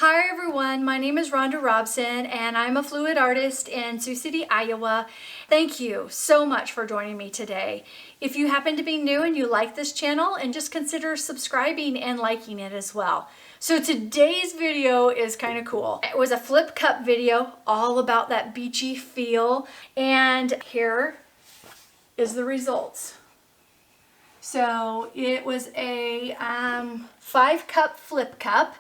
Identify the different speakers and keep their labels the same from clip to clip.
Speaker 1: Hi everyone, my name is Rhonda Robson and I'm a fluid artist in Sioux City, Iowa. Thank you so much for joining me today. If you happen to be new and you like this channel, and just consider subscribing and liking it as well. So today's video is kind of cool. It was a flip cup video all about that beachy feel, and here is the results. So it was a 5-cup flip cup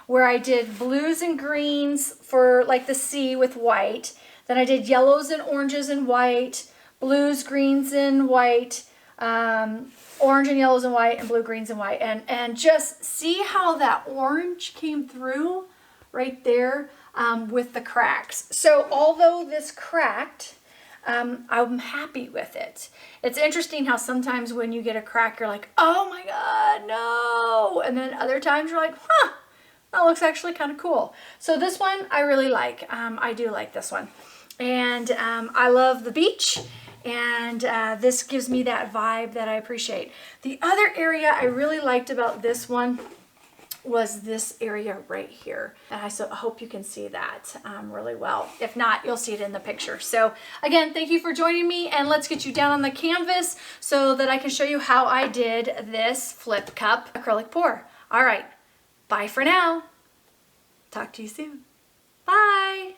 Speaker 1: where I did blues and greens for like the sea with white. Then I did yellows and oranges and white, blues, greens and white, orange and yellows and white, and blue, greens and white. And just see how that orange came through right there with the cracks. So although this cracked, I'm happy with it. It's interesting how sometimes when you get a crack, you're like, oh my God, no. And then other times you're like, huh, that looks actually kind of cool. So this one I really like. I do like this one. And I love the beach. And this gives me that vibe that I appreciate. The other area I really liked about this one was this area right here. And I hope you can see that really well. If not, you'll see it in the picture. So again, thank you for joining me, and let's get you down on the canvas so that I can show you how I did this flip cup acrylic pour. All right, bye for now. Talk to you soon. Bye.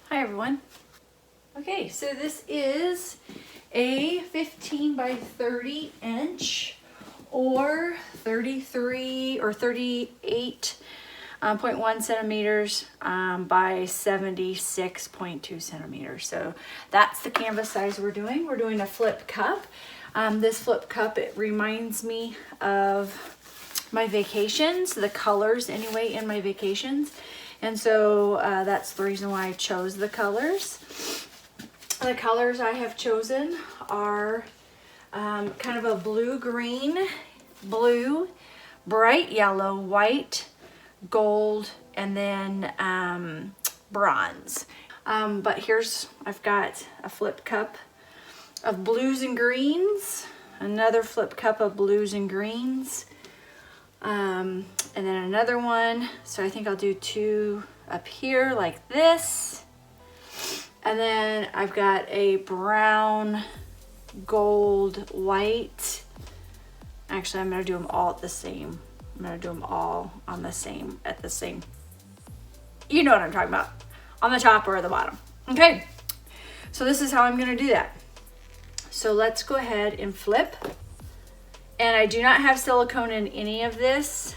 Speaker 1: Hi everyone. Okay, so this is a 15 by 30 inch or 33 or 38.1 centimeters by 76.2 centimeters. So that's the canvas size we're doing. We're doing a flip cup. This flip cup, it reminds me of my vacations, the colors anyway in my vacations. And so that's the reason why I chose the colors. The colors I have chosen are kind of a blue-green, blue, bright yellow, white, gold, and then bronze. But here's, I've got a flip cup of blues and greens, another flip cup of blues and greens, and then another one. So I think I'll do two up here like this. And then I've got a brown, gold, white. Actually, I'm gonna do them all at the same. I'm gonna do them all on the same, at the same. You know what I'm talking about. On the top or the bottom. Okay, so this is how I'm gonna do that. So let's go ahead and flip. And I do not have silicone in any of this.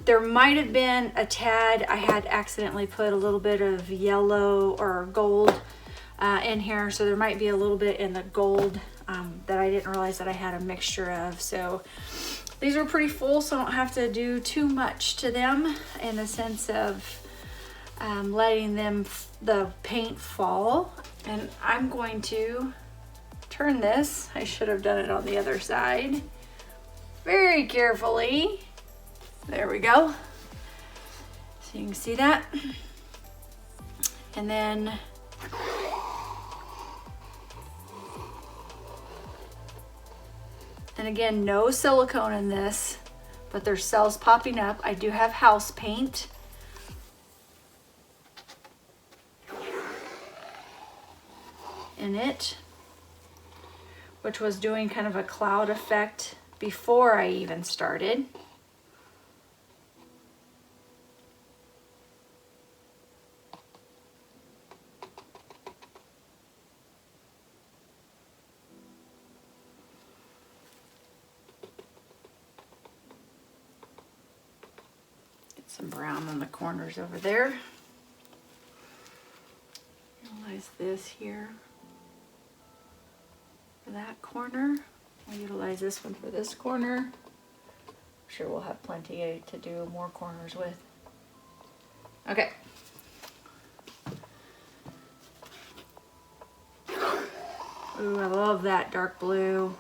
Speaker 1: There might have been a tad, I had accidentally put a little bit of yellow or gold in here. So there might be a little bit in the gold that I didn't realize that I had a mixture of. So these are pretty full, so I don't have to do too much to them in the sense of letting the paint fall. And I'm going to turn this. I should have done it on the other side. Very carefully. There we go. So you can see that. And then again, no silicone in this, but there's cells popping up. I do have house paint. In it, which was doing kind of a cloud effect before I even started. Get some brown on the corners over there. Utilize this here for that corner. I'll utilize this one for this corner. I'm sure we'll have plenty to do more corners with. Okay. Ooh, I love that dark blue.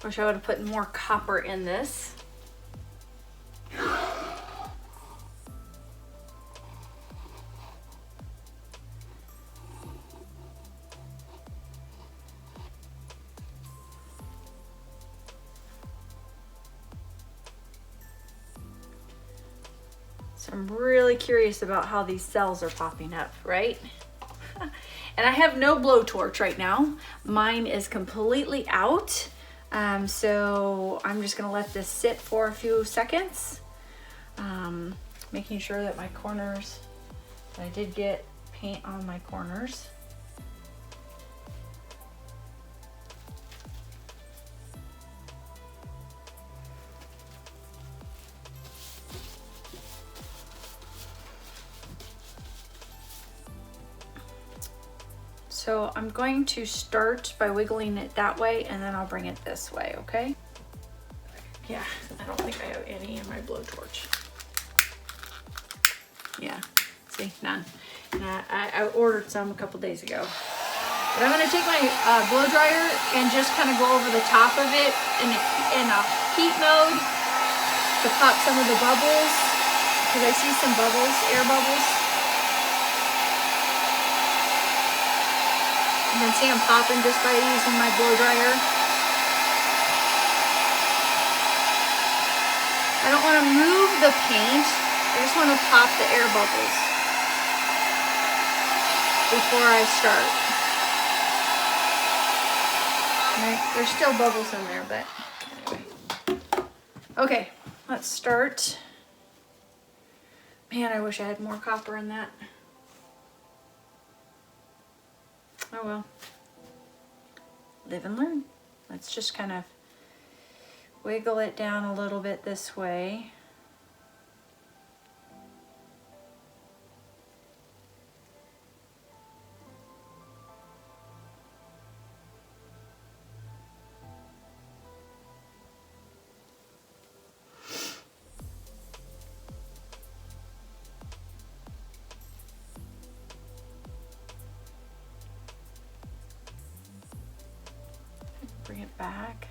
Speaker 1: Wish I would have put more copper in this. So I'm really curious about how these cells are popping up, right? And I have no blowtorch right now. Mine is completely out. So I'm just gonna let this sit for a few seconds. Making sure that my corners, I did get paint on my corners. So I'm going to start by wiggling it that way, and then I'll bring it this way, okay? Yeah, I don't think I have any in my blowtorch. Yeah, see, none. And I ordered some a couple days ago. But I'm gonna take my blow dryer and just kind of go over the top of it in a heat mode to pop some of the bubbles, because I see some bubbles, air bubbles. And then see them popping just by using my blow dryer. I don't want to move the paint. I just want to pop the air bubbles before I start. Right, there's still bubbles in there, but anyway. Okay, let's start. Man, I wish I had more copper in that. Oh well, live and learn. Let's just kind of wiggle it down a little bit this way. Bring it back.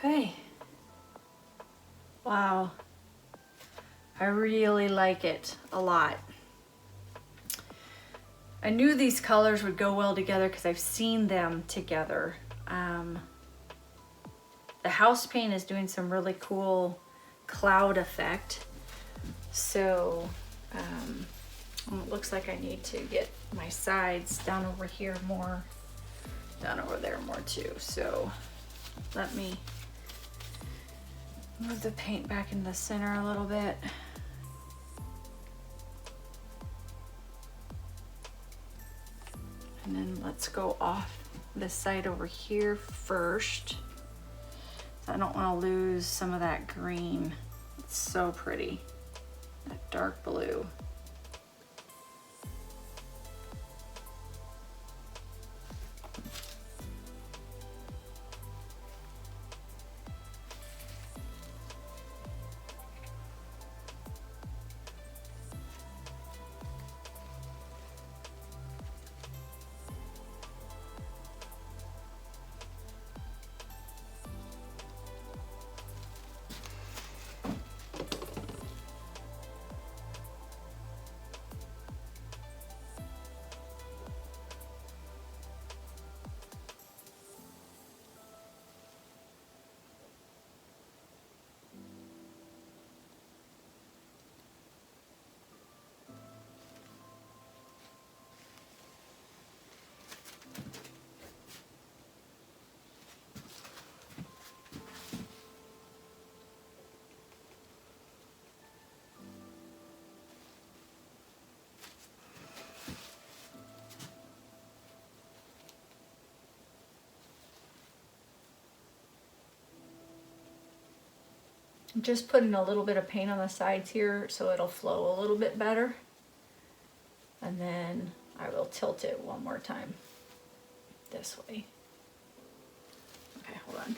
Speaker 1: Okay. Wow. I really like it a lot. I knew these colors would go well together because I've seen them together. The house paint is doing some really cool cloud effect. So it looks like I need to get my sides down over here more, down over there more too. So let me move the paint back in the center a little bit. And then let's go off this side over here first. So I don't want to lose some of that green. It's so pretty, that dark blue. I'm just putting a little bit of paint on the sides here so it'll flow a little bit better. And then I will tilt it one more time this way. Okay, hold on.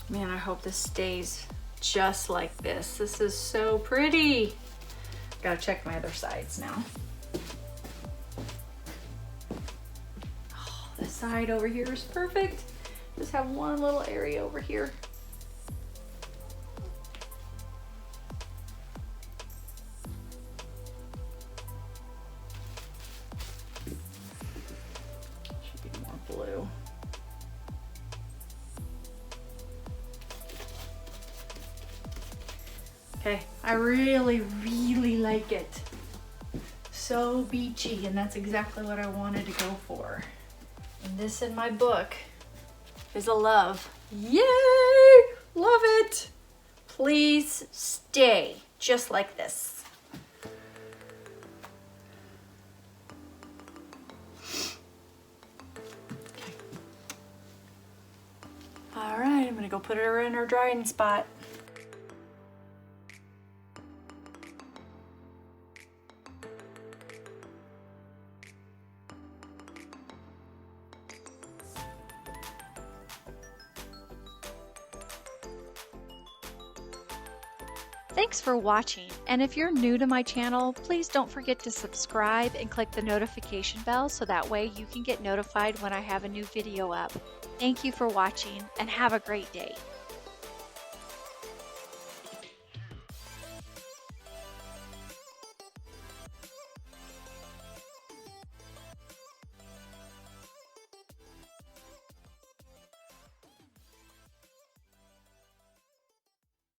Speaker 1: Man, I hope this stays just like this. This is so pretty. Gotta check my other sides now. Oh, this side over here is perfect. Just have one little area over here. Should be more blue. Okay, I really, really like it. So beachy, and that's exactly what I wanted to go for. And this in my book is a love. Yay! Love it! Please stay just like this. Okay. All right, I'm gonna go put her in her drying spot.
Speaker 2: Thanks for watching, and if you're new to my channel, please don't forget to subscribe and click the notification bell so that way you can get notified when I have a new video up. Thank you for watching and have a great day.